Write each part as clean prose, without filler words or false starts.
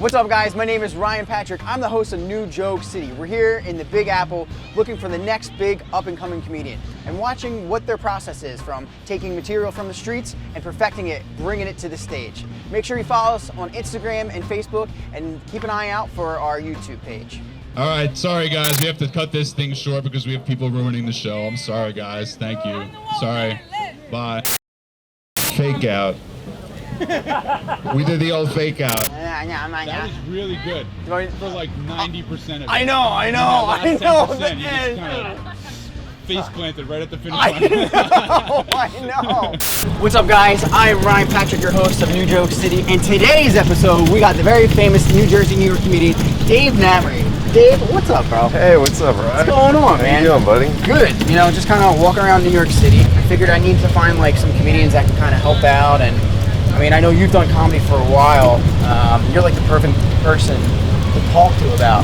What's up, guys? My name is Ryan Patrick. I'm the host of New Joke City. We're here in the Big Apple looking for the next big up-and-coming comedian and watching what their process is from taking material from the streets and perfecting it, bringing it to the stage. Make sure you follow us on Instagram and Facebook and keep an eye out for our YouTube page. All right, sorry guys, we have to cut this thing short because we have people ruining the show. I'm sorry guys, thank you. Sorry, bye. Fake out. We did the old fake out. That was really good for like 90% of it. I know. I know. You just kind of face planted right at the finish line. I know. What's up, guys? I'm Ryan Patrick, your host of New Joke City. In today's episode, we got the very famous New Jersey, New York comedian, Dave Namery. Dave, what's up, bro? Hey, what's up, Ryan? What's going on, man? How you doing, buddy? Good. You know, just kind of walking around New York City. I figured I need to find like some comedians that can kind of help out. And I mean, I know you've done comedy for a while. You're like the perfect person to talk to about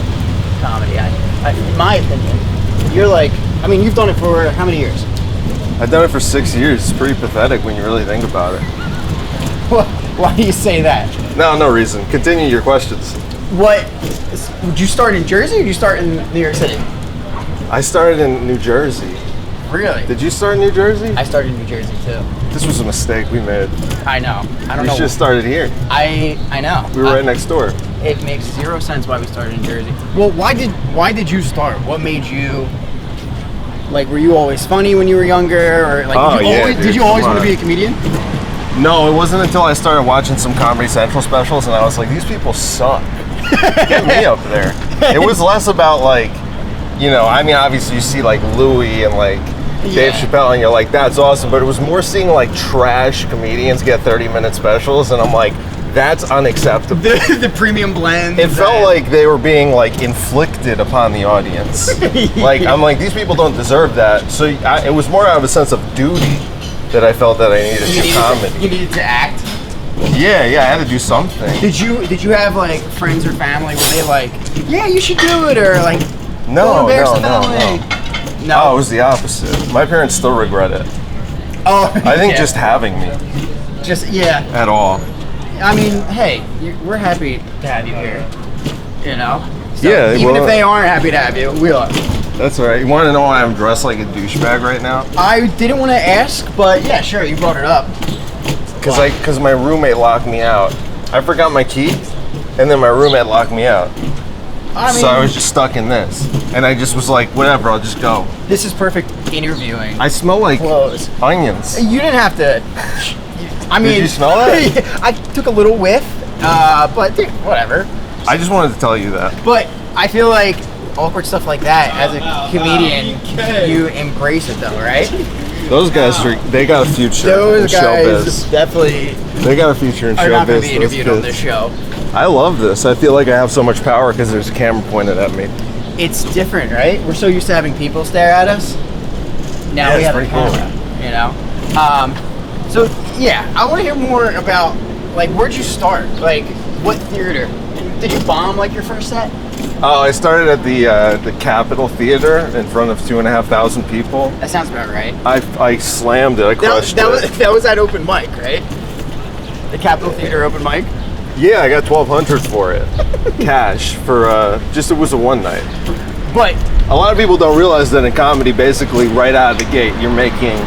comedy. In my opinion, you're like, I mean, you've done it for how many years? I've done it for 6 years. It's pretty pathetic when you really think about it. Why do you say that? No reason. Continue your questions. Did you start in Jersey or did you start in New York City? I started in New Jersey. Really? Did you start in New Jersey? I started in New Jersey too. This was a mistake we made. I know. I don't know. We should have started here. I know. We were right next door. It makes zero sense why we started in Jersey. Well, why did you start? What made you, like, were you always funny when you were younger, or like did you always want to be a comedian? No, it wasn't until I started watching some Comedy Central specials and I was like, these people suck. Get me up there. It was less about like, you know, I mean, obviously you see like Louis and like Dave Chappelle and you're like, that's awesome, but it was more seeing like trash comedians get 30-minute specials and I'm like, that's unacceptable. The premium blend. It felt like they were being like inflicted upon the audience. Like, I'm like, these people don't deserve that. So it was more out of a sense of duty that I felt that I needed to do comedy. You needed to act. Yeah, I had to do something. Did you have like friends or family where they like, yeah, you should do it, or like, No. No, it was the opposite. My parents still regret it. Oh, I think just having me. At all. I mean, hey, we're happy to have you here. You know. So Yeah. Even if they aren't happy to have you, we are. That's all right. You want to know why I'm dressed like a douchebag right now? I didn't want to ask, but yeah, sure, you brought it up. Because my roommate locked me out. I forgot my key, and then my roommate locked me out. So I was just stuck in this, and I just was like, whatever, I'll just go. This is perfect interviewing. I smell like clothes. Onions. You didn't have to. I mean, did you smell that? I took a little whiff, but whatever. I just wanted to tell you that. But I feel like awkward stuff like that, as a comedian, you embrace it though, right? Those guys, they got a future Those in guys showbiz. definitely They got a future in showbiz. are not going to be interviewed on this show. I love this. I feel like I have so much power because there's a camera pointed at me. It's different, right? We're so used to having people stare at us. Now we have a camera, you know? So, yeah, I want to hear more about, like, where'd you start? Like, what theater? Did you bomb, like, your first set? Oh, I started at the Capitol Theater in front of 2,500 people. That sounds about right. I slammed it. I crushed it. That was at open mic, right? The Capitol Theater open mic? Yeah, I got $1,200 for it. Cash for it was a one night. But a lot of people don't realize that in comedy, basically right out of the gate, you're making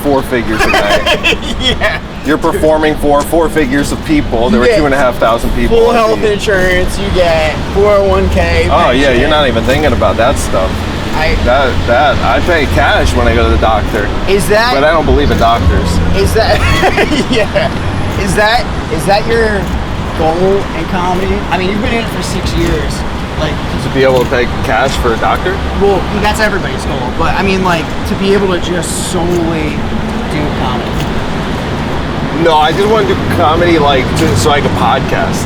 4 figures a night. Yeah. You're performing for 4 figures of people. There were 2,500 people. Full health insurance, you get 401k. Oh yeah, you're not even thinking about that stuff. I pay cash when I go to the doctor. But I don't believe in doctors. Is that Is that your goal in comedy? I mean, you've been in it for 6 years. Like, to be able to pay cash for a doctor? Well, that's everybody's goal. But I mean, like, to be able to just solely do comedy. No, I just want to do comedy so I can podcast.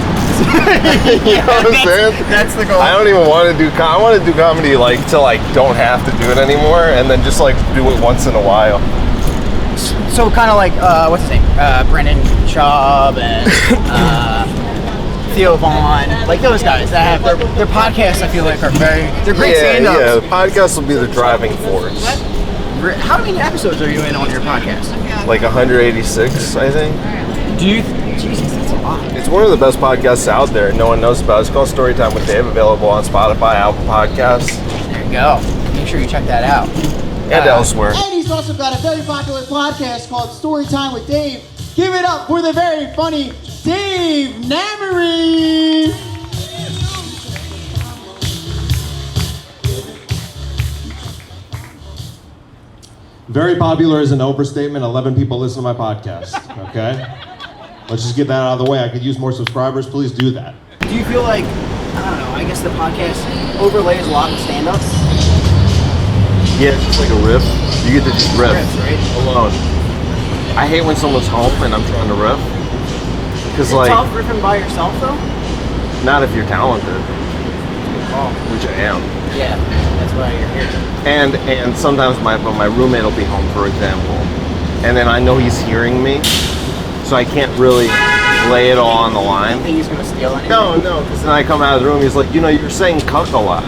You know what I'm saying? That's the goal. I don't even want to do I want to do comedy till I don't have to do it anymore, and then just like do it once in a while. So kind of like what's his name? Brendan Schaub and Theo Vaughn, like those guys that have their podcasts. I feel like are they're great stand-ups. Yeah, the podcast will be the driving force. How many episodes are you in on your podcast? Like 186, I think. Jesus, that's a lot. Why? It's one of the best podcasts out there. No one knows about it. It's called Storytime with Dave, available on Spotify, Apple Podcasts, There you go. Make sure you check that out. and elsewhere. And he's also got a very popular podcast called Storytime with Dave. Give it up for the very funny Dave Namery. Very popular is an overstatement. 11 people listen to my podcast, okay? Let's just get that out of the way. I could use more subscribers. Please do that. Do you feel like, I don't know, I guess the podcast overlays a lot of stand-up? Yeah, it's just like a riff. You get to just riff Riffs, right? alone. I hate when someone's home and I'm trying to riff. Because Is it like, tough riffing by yourself, though? not if you're talented, Oh, which I am. yeah, that's why you're here. And sometimes my roommate will be home, for example, and then I know he's hearing me, so I can't really lay it all on the You line. think he's gonna steal anything? No, because then I come out of the room, he's like, you're saying cuck a lot.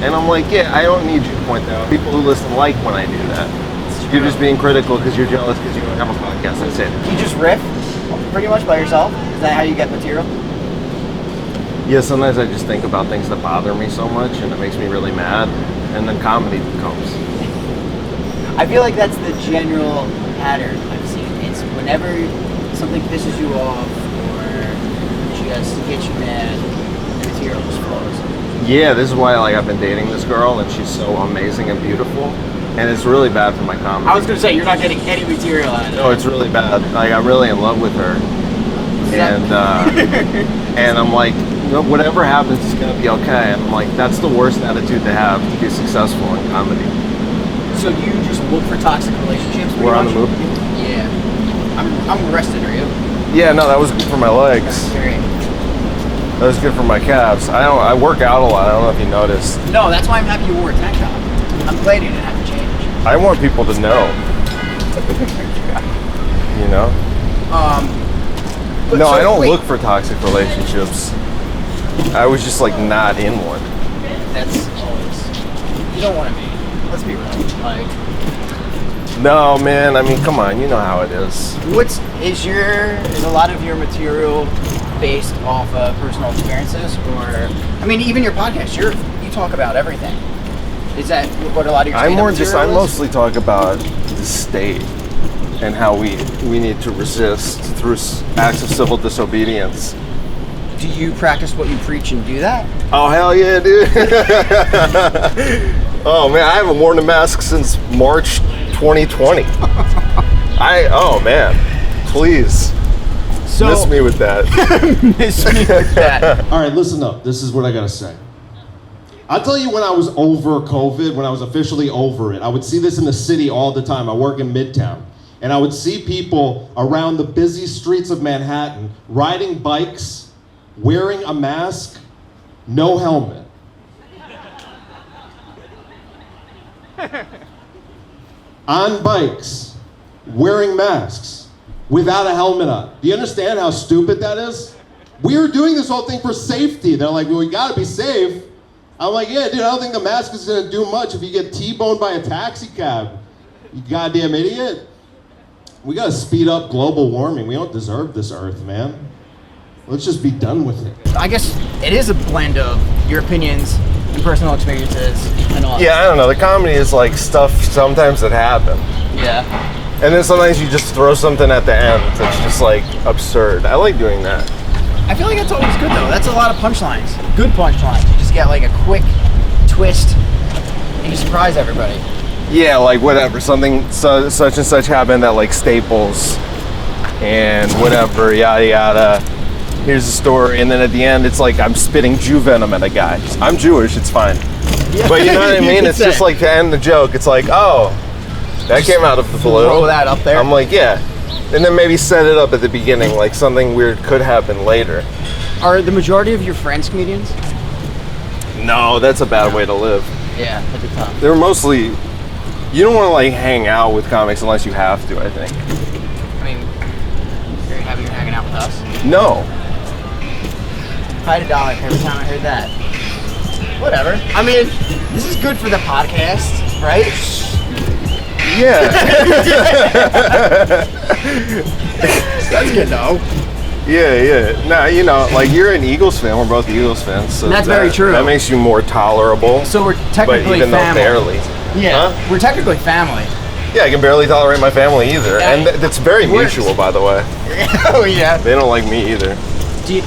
And I'm like, yeah, I don't need you to point that out. People who listen like when I do that. You're just being critical because you're jealous because you don't have a podcast. That's it. You just riff pretty much by yourself? Is that how you get material? Yeah, sometimes I just think about things that bother me so much and it makes me really mad, and then comedy comes. I feel like that's the general pattern I've seen. It's whenever something pisses you off or just gets you mad, the material just flows. Yeah, this is why I've been dating this girl and she's so amazing and beautiful, and it's really bad for my comedy. I was gonna say, you're not getting any material out of it. No, it's really bad. I'm really in love with her, and I'm like, whatever happens is gonna be okay. And I'm like, that's the worst attitude to have to be successful in comedy. So you just look for toxic relationships? We're on the move. Yeah. I'm arrested, are you? Yeah, no, that was good for my legs. Great. That was good for my calves. I work out a lot. I don't know if you noticed. No, that's why I'm happy you wore a tank top. I'm glad you didn't have to change. I want people to know. You know? But No, so, I don't wait, look for toxic relationships. I was just not in one. That's always. You don't want to be. Let's be real. Like, No, man. I mean, come on. You know how it is. is a lot of your material based off of personal experiences, or I mean, even your podcast, you talk about everything. Is that what a lot of your I stand-up material is? mostly talk about the state and how we need to resist through acts of civil disobedience. Do you practice what you preach and do that? Oh, hell yeah, dude. Oh, man, I haven't worn a mask since March 2020. Oh, man, please. So Miss me with that. miss me with that. All right, listen up. This is what I gotta say. I'll tell you when I was over COVID, when I was officially over it, I would see this in the city all the time. I work in Midtown. And I would see people around the busy streets of Manhattan riding bikes, wearing a mask, no helmet. On bikes, wearing masks, without a helmet on. Do you understand how stupid that is? We were doing this whole thing for safety. They're like, well, we gotta be safe. I'm like, yeah, dude, I don't think the mask is gonna do much if you get T-boned by a taxi cab. You goddamn idiot. We gotta speed up global warming. We don't deserve this earth, man. Let's just be done with it. I guess it is a blend of your opinions and personal experiences and all. Yeah, I don't know. The comedy is like stuff sometimes that happen. Yeah. And then sometimes you just throw something at the end that's just like absurd. I like doing that. I feel like that's always good though. That's a lot of punchlines. Good punchlines. You just get like a quick twist and you surprise everybody. Yeah, like whatever. Something such and such happened at like Staples and whatever, yada yada. Here's the story, and then at the end it's like I'm spitting Jew venom at a guy. I'm Jewish, it's fine. Yeah. But you know what I You mean? could It's say. just like to end the joke. It's like, oh, that came out of the blue. Throw that up there. I'm like, yeah. And then maybe set it up at the beginning, like something weird could happen later. Are the majority of your friends comedians? No, that's a bad way to live. Yeah, that'd be tough. They're mostly, you don't want to like hang out with comics unless you have to, I think. I mean, very happy you're hanging out with us. No. If I had $1 every time I heard that. Whatever. I mean, this is good for the podcast, right? Yeah. That's good though. Yeah. Nah, you know, like you're an Eagles fan. We're both Eagles fans. So That's very true. That makes you more tolerable. So we're but technically even family. though barely. Yeah, Huh? we're technically family. Yeah, I can barely tolerate my family either. Yeah, And that's very mutual, by the way. Oh yeah. They don't like me either. Do you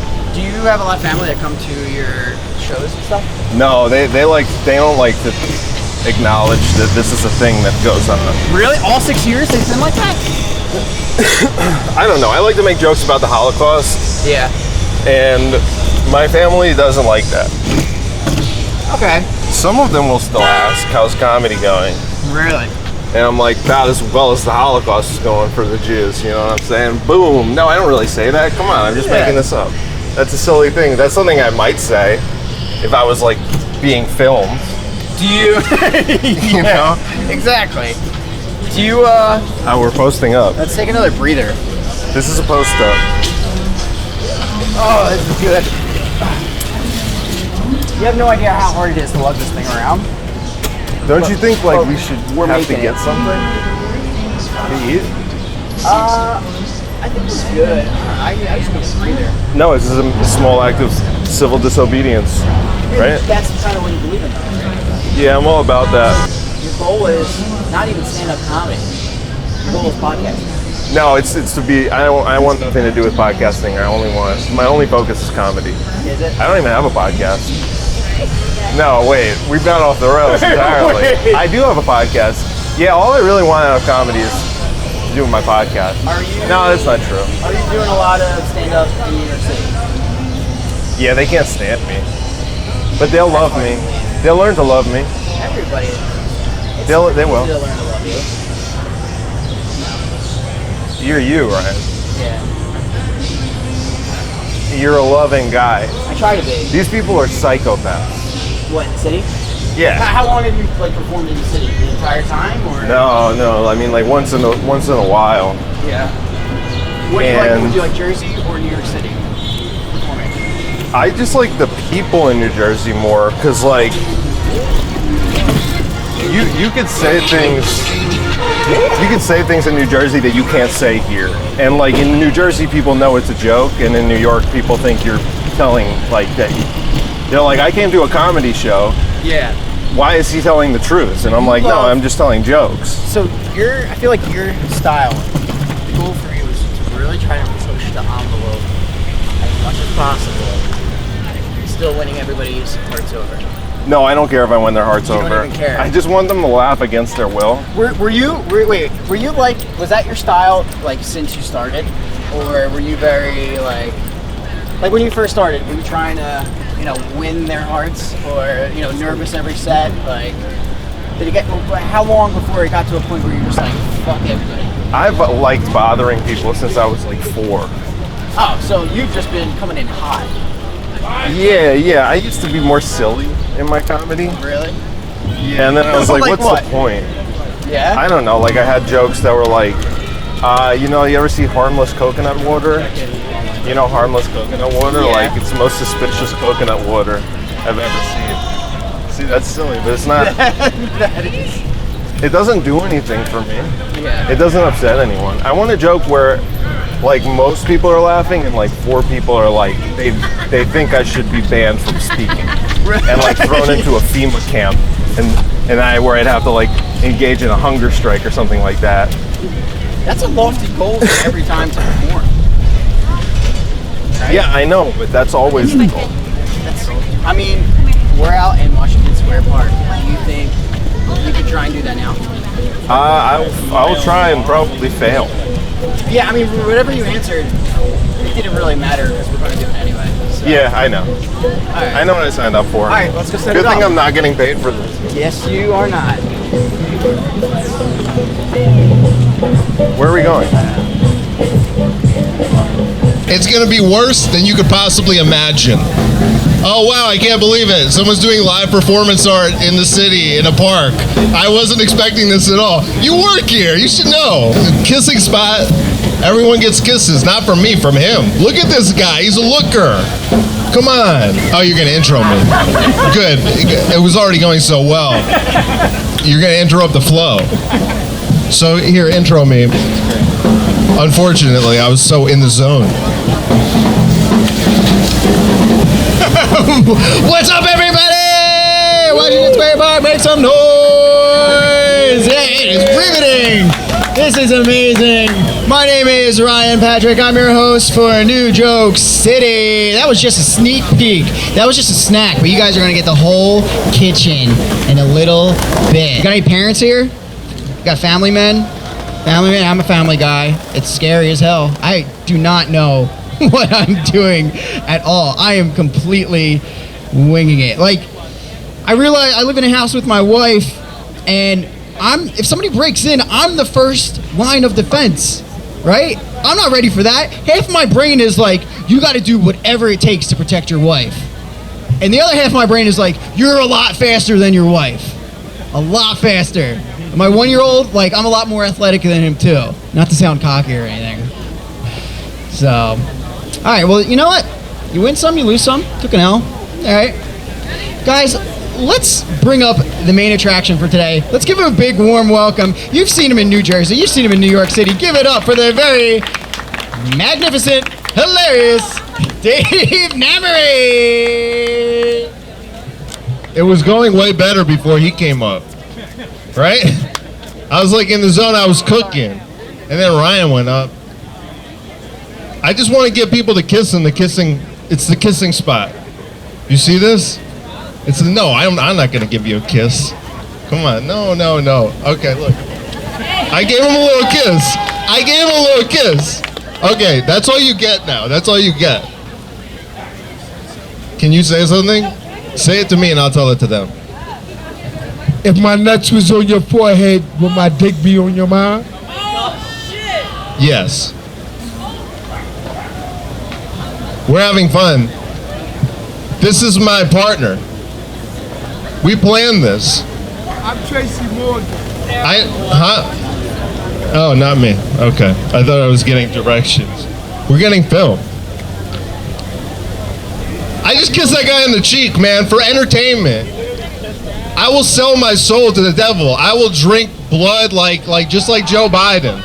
have a lot of family that come to your shows and stuff? No, they don't like to acknowledge that this is a thing that goes on. Really? All 6 years they've been like that? I don't know. I like to make jokes about the Holocaust, Yeah. and my family doesn't like that. Okay. Some of them will still ask, how's comedy going? Really? And I'm like, about as well as the Holocaust is going for the Jews, you know what I'm saying? Boom. No, I don't really say that. Come on, I'm just making this up. That's a silly thing. That's something I might say if I was like being filmed. Do you? You know? Exactly. Do you? We're posting up. Let's take another breather. This is a post up. Oh, this is good. You have no idea how hard it is to lug this thing around. Don't you think like we should we're have to making get it. something to eat? I think it's good. I just need a breather. No, this is a small act of civil disobedience, right? That's kind of what you believe in, though, right? Yeah, I'm all about that. Your goal is not even stand-up comedy. Your goal is podcasting. No, it's to be. I want nothing to do with podcasting. My only focus is comedy. Is it? I don't even have a podcast. No, wait, we've gone off the rails entirely. Wait. I do have a podcast. Yeah, all I really want out of comedy is to do my podcast. Are you? No, that's not true. Are you doing a lot of stand-up in New York City? Yeah, they can't stand me, but they'll love me. They'll learn to love me. Everybody. They will. They'll learn to love you. You're you, Ryan. Yeah. You're a loving guy. I try to be. These people are psychopaths. What, in the city? Yeah. How long have you performed in the city? The entire time, or? No. I mean, like once in a while. Yeah. What do you like? And- Would you like Jersey or New York City? Performing? I just like the people in New Jersey more, cause like you could say things. You could say things in New Jersey that you can't say here, and like in New Jersey, people know it's a joke, and in New York, people think you're telling like that. They're like, I came to a comedy show. Yeah. Why is he telling the truth? And I'm like, no, I'm just telling jokes. So I feel like your style, the goal for you is to really try to push the envelope as much as possible, still winning everybody's hearts over. No, I don't care if I win their hearts You don't over. even care. I just want them to laugh against their will. Were you like, was that your style like since you started, or were you very like when you first started, were you trying to win their hearts, or nervous every set? Like, did it get? How long before it got to a point where you're just like, fuck everybody? I've liked bothering people since I was like 4. Oh, so you've just been coming in hot. Yeah. I used to be more silly in my comedy. Really? Yeah, and then I was like, Like what's what? the point? Yeah. I don't know. Like I had jokes that were like, you ever see harmless coconut water? You know harmless coconut water? Yeah. Like it's the most suspicious coconut water I've ever seen. See, that's silly, but it's not. That is. It doesn't do anything for me. Yeah. It doesn't upset anyone. I want a joke where like most people are laughing and like 4 people are like they think I should be banned from speaking and like thrown into a FEMA camp and where I'd have to like engage in a hunger strike or something like that. That's a lofty goal for every time to perform. Right? Yeah, I know, but that's always the goal. I mean, we're out in Washington Square Park. Do you think you could try and do that now? I'll try and probably fail. Yeah, I mean, whatever you answered, it didn't really matter because we're going to do it anyway. So. Yeah, I know. All right. I know what I signed up for. All right, let's go set Good it up. thing I'm not getting paid for this. Yes, you are not. Where are we going? It's going to be worse than you could possibly imagine. Oh, wow, I can't believe it. Someone's doing live performance art in the city, in a park. I wasn't expecting this at all. You work here. You should know. Kissing spot. Everyone gets kisses. Not from me, from him. Look at this guy. He's a looker. Come on. Oh, you're going to intro me. Good. It was already going so well. You're going to interrupt the flow. So here, intro me. Unfortunately, I was so in the zone What's up, everybody? Washington Square Park, make some noise! Yeah, it is riveting! This is amazing! My name is Ryan Patrick. I'm your host for New Joke City. That was just a sneak peek. That was just a snack, but you guys are gonna get the whole kitchen in a little bit. You got any parents here? You got family men? Family man, I'm a family guy. It's scary as hell. I do not know what I'm doing at all. I am completely winging it. Like, I realize I live in a house with my wife, and if somebody breaks in, I'm the first line of defense, right? I'm not ready for that. Half my brain is like, you gotta do whatever it takes to protect your wife. And the other half of my brain is like, you're a lot faster than your wife. A lot faster. My 1-year-old, like, I'm a lot more athletic than him too. Not to sound cocky or anything. So, all right, well, you know what? You win some, you lose some. Took an L. All right. Guys, let's bring up the main attraction for today. Let's give him a big, warm welcome. You've seen him in New Jersey. You've seen him in New York City. Give it up for the very magnificent, hilarious Dave Namery. It was going way better before he came up, right? I was like in the zone, I was cooking, and then Ryan went up. I just want to get people to kiss in it's the kissing spot. You see this? No, I'm not going to give you a kiss. Come on, no. Okay, look. I gave him a little kiss. Okay, that's all you get now. That's all you get. Can you say something? Say it to me and I'll tell it to them. If my nuts was on your forehead, would my dick be on your mind? Yes. We're having fun. This is my partner. We planned this. I'm Tracy Morgan. Oh, not me. Okay. I thought I was getting directions. We're getting filmed. I just kissed that guy on the cheek, man, for entertainment. I will sell my soul to the devil. I will drink blood just like Joe Biden.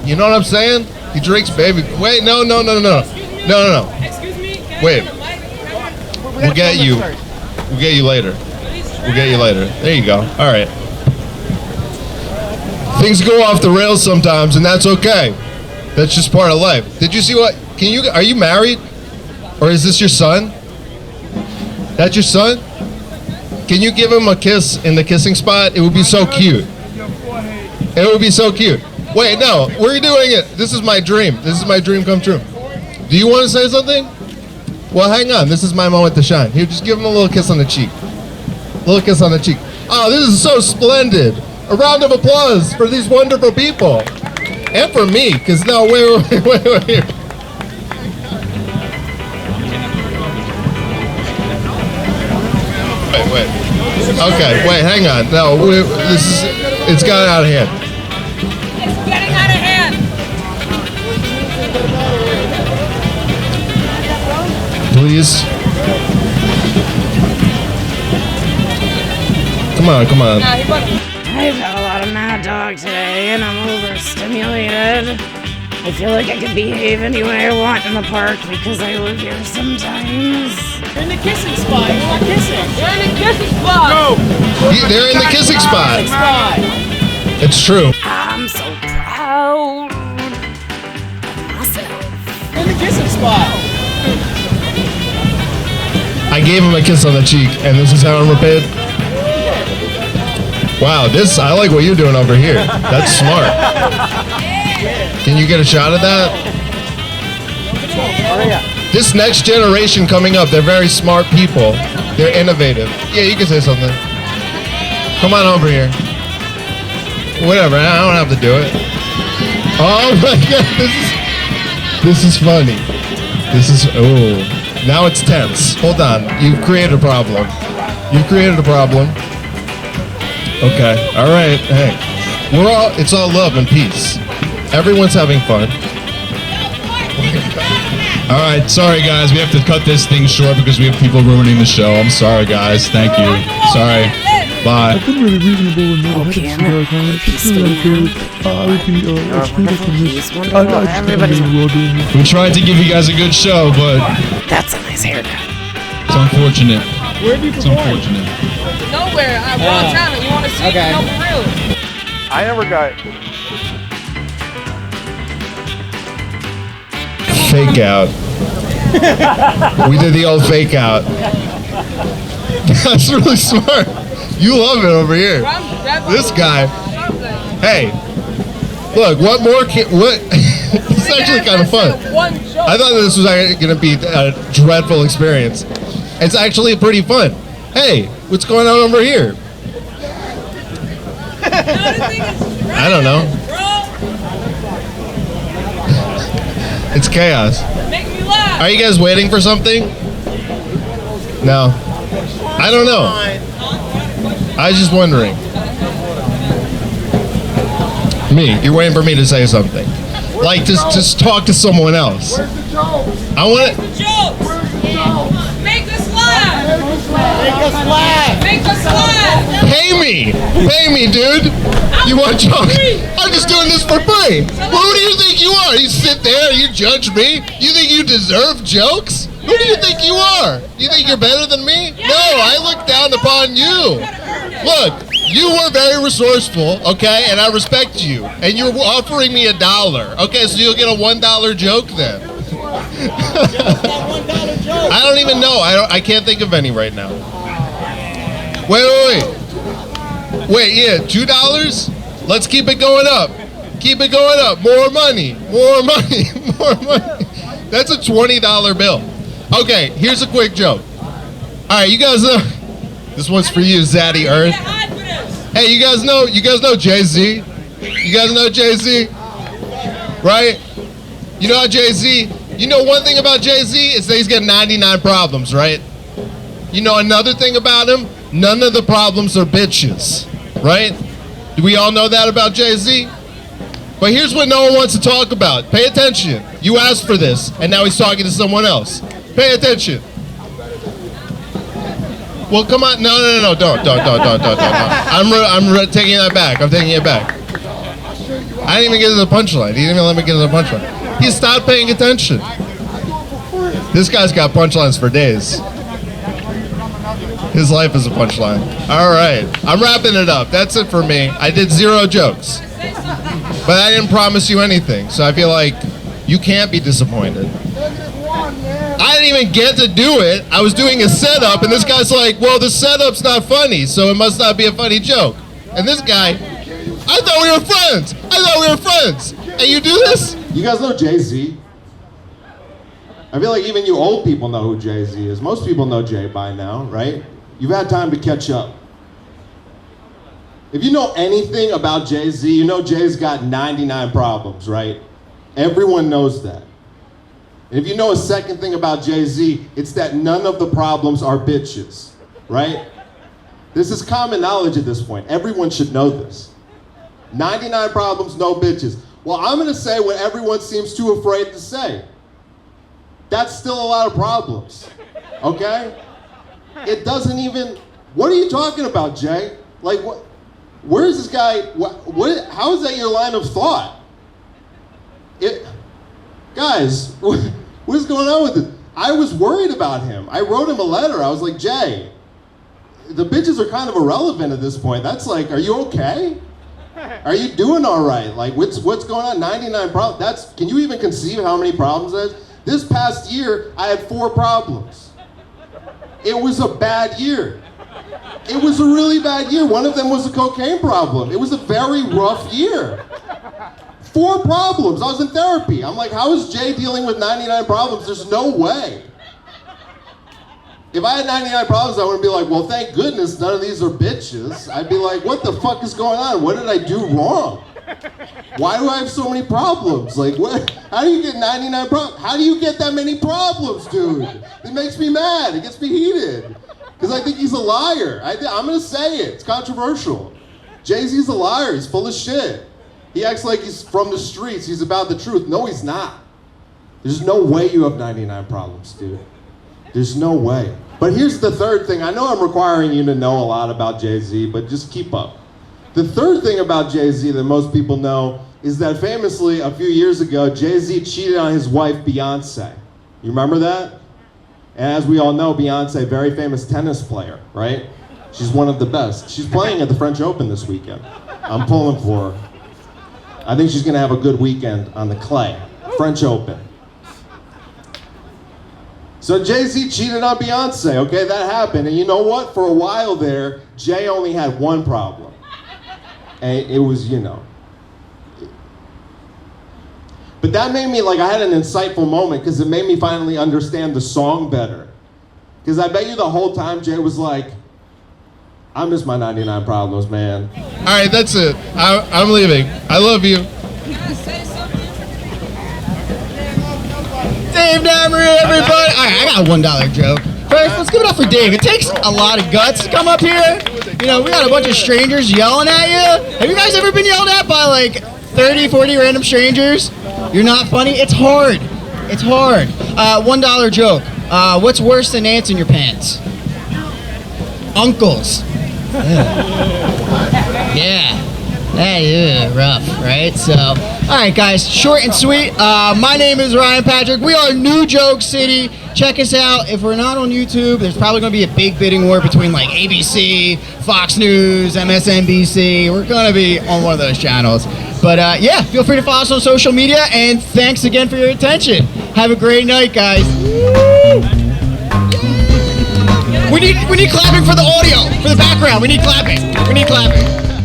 You know what I'm saying? He drinks baby. Wait, no. Excuse me. Wait. We'll get you. We'll get you later. There you go. All right. Things go off the rails sometimes, and that's okay. That's just part of life. Did you see what? Are you married? Or is this your son? That's your son? Can you give him a kiss in the kissing spot? It would be so cute. It would be so cute. Wait, no, we're doing it. This is my dream. This is my dream come true. Do you want to say something? Well, hang on. This is my moment to shine. Here, just give him a little kiss on the cheek. Little kiss on the cheek. Oh, this is so splendid. A round of applause for these wonderful people. And for me, because no, wait. Wait. Okay, wait, hang on. No, it's gotten out of hand. It's getting out of hand. Please. Come on. I've had a lot of Mad Dog today, and I'm overstimulated. I feel like I can behave any way I want in the park because I live here sometimes. You're in the kissing spot. You're not kissing. You're in a kissing spot. They're in the kissing spot. It's true. I'm so proud of myself. You're in the kissing spot. I gave him a kiss on the cheek, and this is how I'm repaid. Wow, I like what you're doing over here. That's smart. Can you get a shot of that? This next generation coming up, they're very smart people. They're innovative. Yeah, you can say something. Come on over here. Whatever, I don't have to do it. Oh my God, this is funny. Now it's tense. Hold on, you've created a problem. Okay, all right, hey. It's all love and peace. Everyone's having fun. All right, sorry guys, we have to cut this thing short because we have people ruining the show. I'm sorry guys, thank you. Sorry. Bye. I've been really reasonable and Okay, I'm gonna be peaceful now. I would be excluded from this. Wonderful. Everybody's. We tried to give you guys a good show, but That's a nice haircut. it's unfortunate. It's unfortunate. Nowhere. I Raw Talent. You want to see? Okay. No, for real. I never got. Fake out. We did the old fake out. That's really smart. You love it over here. This guy. Hey, look. What more? What? It's actually kind of fun. I thought this was going to be a dreadful experience. It's actually pretty fun. Hey, what's going on over here? I don't know. It's chaos. Make me laugh. Are you guys waiting for something? No. I don't know. I was just wondering. Me, you're waiting for me to say something. Like, just talk to someone else. I want it. Make us laugh. Make us laugh. Pay me, dude. You want jokes? I'm just doing this for free. Well, who do you think you are? You sit there, you judge me. You think you deserve jokes? Who do you think you are? You think you're better than me? No, I look down upon you. Look, you were very resourceful, okay, and I respect you. And you're offering me $1. Okay, so you'll get a $1 joke then. I don't even know. I can't think of any right now. Wait. Yeah, $2? Let's keep it going up. Keep it going up. More money. That's a $20 bill. Okay, here's a quick joke. All right, you guys know. This one's for you, Zaddy Earth. Hey, you guys know Jay-Z? You guys know Jay-Z? Right? You know how Jay-Z, you know one thing about Jay-Z is that he's got 99 problems, right? You know another thing about him? None of the problems are bitches, right? Do we all know that about Jay-Z? But here's what no one wants to talk about. Pay attention. You asked for this, and now he's talking to someone else. Pay attention. Well, come on. No, don't. I'm taking that back. I'm taking it back. I didn't even get to the punchline. He didn't even let me get to the punchline. He stopped paying attention. This guy's got punchlines for days. His life is a punchline. All right. I'm wrapping it up. That's it for me. I did 0 jokes. But I didn't promise you anything, so I feel like you can't be disappointed. I didn't even get to do it. I was doing a setup, and this guy's like, well, the setup's not funny, so it must not be a funny joke. And this guy, I thought we were friends. And you do this? You guys know Jay-Z? I feel like even you old people know who Jay-Z is. Most people know Jay by now, right? You've had time to catch up. If you know anything about Jay-Z, you know Jay's got 99 problems, right? Everyone knows that. And if you know a second thing about Jay-Z, it's that none of the problems are bitches, right? This is common knowledge at this point. Everyone should know this. 99 problems, no bitches. Well, I'm gonna say what everyone seems too afraid to say. That's still a lot of problems, okay? It doesn't even, what are you talking about, Jay? Like, what? Where is this guy, how is that your line of thought? Guys, what is going on with this? I was worried about him. I wrote him a letter. I was like, Jay, the bitches are kind of irrelevant at this point. That's like, are you okay? Are you doing all right? Like, what's going on? 99 problems. Can you even conceive how many problems that is? This past year, I had 4 problems. It was a bad year. It was a really bad year. One of them was a cocaine problem. It was a very rough year. 4 problems. I was in therapy. I'm like, how is Jay dealing with 99 problems? There's no way. If I had 99 problems, I wouldn't be like, well, thank goodness none of these are bitches. I'd be like, what the fuck is going on? What did I do wrong? Why do I have so many problems? Like, what? How do you get 99 problems? How do you get that many problems, dude? It makes me mad. It gets me heated. Because I think he's a liar. I'm going to say it. It's controversial. Jay-Z's a liar. He's full of shit. He acts like he's from the streets. He's about the truth. No, he's not. There's no way you have 99 problems, dude. There's no way. But here's the third thing. I know I'm requiring you to know a lot about Jay-Z, but just keep up. The third thing about Jay-Z that most people know is that famously, a few years ago, Jay-Z cheated on his wife, Beyonce. You remember that? And as we all know, Beyonce, very famous tennis player, right? She's one of the best. She's playing at the French Open this weekend. I'm pulling for her. I think she's gonna have a good weekend on the clay. French Open. So Jay-Z cheated on Beyonce, okay? That happened. And you know what? For a while there, Jay only had one problem. And it was, you know. But that made me, like, I had an insightful moment because it made me finally understand the song better. Because I bet you the whole time Jay was like, I miss my 99 problems, man. All right, that's it. I'm leaving. I love you. Dave Namery, everybody. All right, I got a $1 joke. First, let's give it up for Dave. It takes a lot of guts to come up here. You know, we got a bunch of strangers yelling at you. Have you guys ever been yelled at by like 30, 40 random strangers? You're not funny? It's hard. It's hard. $1 joke. What's worse than ants in your pants? Uncles. Yeah. Hey, rough, right? So, all right, guys, short and sweet. My name is Ryan Patrick. We are New Joke City. Check us out. If we're not on YouTube, there's probably going to be a big bidding war between like ABC, Fox News, MSNBC. We're going to be on one of those channels. But yeah, feel free to follow us on social media. And thanks again for your attention. Have a great night, guys. We need clapping for the audio, for the background. We need clapping.